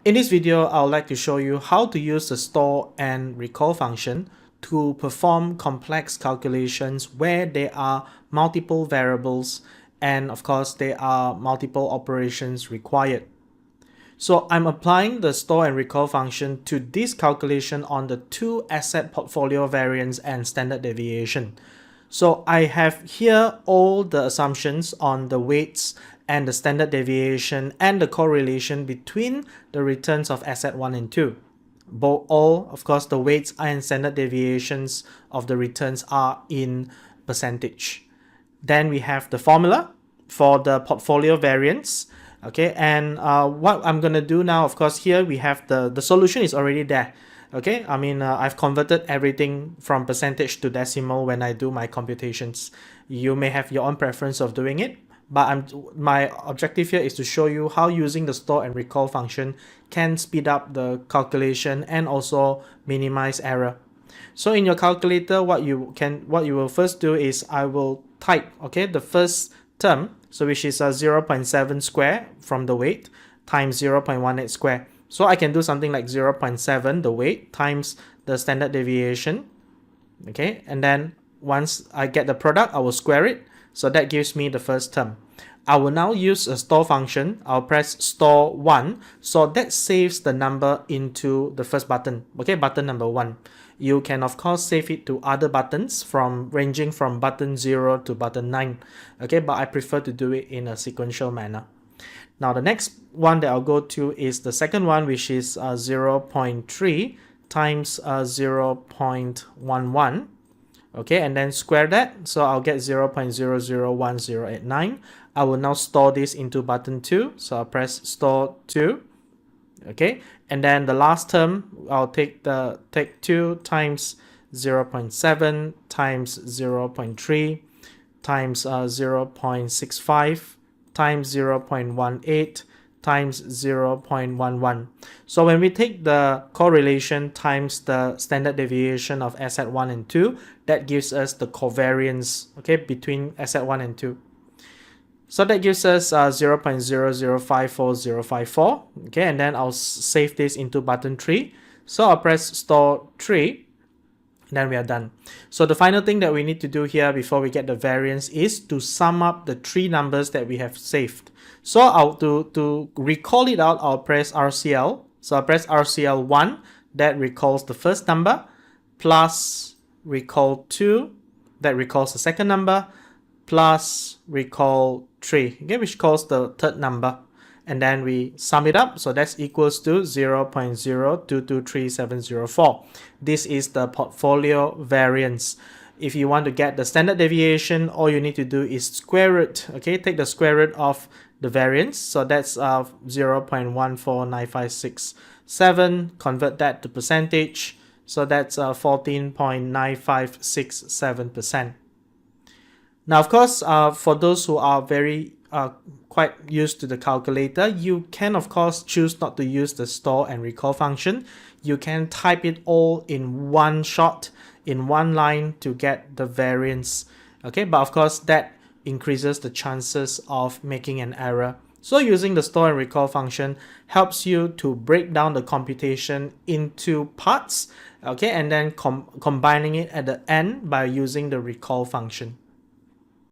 In this video, I would like to show you how to use the store and recall function to perform complex calculations where there are multiple variables and of course there are multiple operations required. So I'm applying the store and recall function to this calculation on the two asset portfolio variance and standard deviation. So I have here all the assumptions on the weights and the standard deviation and the correlation between the returns of asset 1 and 2. All, of course, the weights and standard deviations of the returns are in percentage. Then we have the formula for the portfolio variance. Okay, and what I'm going to do now, of course, here we have the solution is already there. Okay, I mean, I've converted everything from percentage to decimal when I do my computations. You may have your own preference of doing it, but my objective here is to show you how using the store and recall function can speed up the calculation and also minimize error. So in your calculator, what you will first do is I will type, okay, the first term, so which is 0.7 square from the weight times 0.18 square. So I can do something like 0.7 the weight times the standard deviation. Okay, and then once I get the product, I will square it. So that gives me the first term. I will now use a store function. I'll press store 1. So that saves the number into the first button. Okay, button number 1. You can of course save it to other buttons ranging from button 0 to button 9. Okay, but I prefer to do it in a sequential manner. Now the next one that I'll go to is the second one, which is 0.3 times 0.11. Okay, and then square that, so I'll get 0.001089. I will now store this into button 2, so I'll press store 2. Okay, and then the last term, I'll take 2 times 0.7 times 0.3 times 0.65 times 0.18 times 0.11. So when we take the correlation times the standard deviation of asset 1 and 2, that gives us the covariance, okay, between asset 1 and 2. So that gives us 0.0054054. Okay, and then I'll save this into button 3. So I'll press store 3. Then we are done. So the final thing that we need to do here before we get the variance is to sum up the three numbers that we have saved. So to recall it out, I'll press RCL. So I'll press RCL 1, that recalls the first number, plus recall 2, that recalls the second number, plus recall 3, okay, which calls the third number. And then we sum it up, so that's equals to 0.022374. This is the portfolio variance. If you want to get the standard deviation, all you need to do is square root, okay, take the square root of the variance, so that's 0.149567, convert that to percentage, so that's 14.9567%. Now, of course, for those who are quite used to the calculator, you can of course choose not to use the store and recall function. You can type it all in one shot, in one line to get the variance. Okay, but of course that increases the chances of making an error. So using the store and recall function helps you to break down the computation into parts, okay, and then combining it at the end by using the recall function.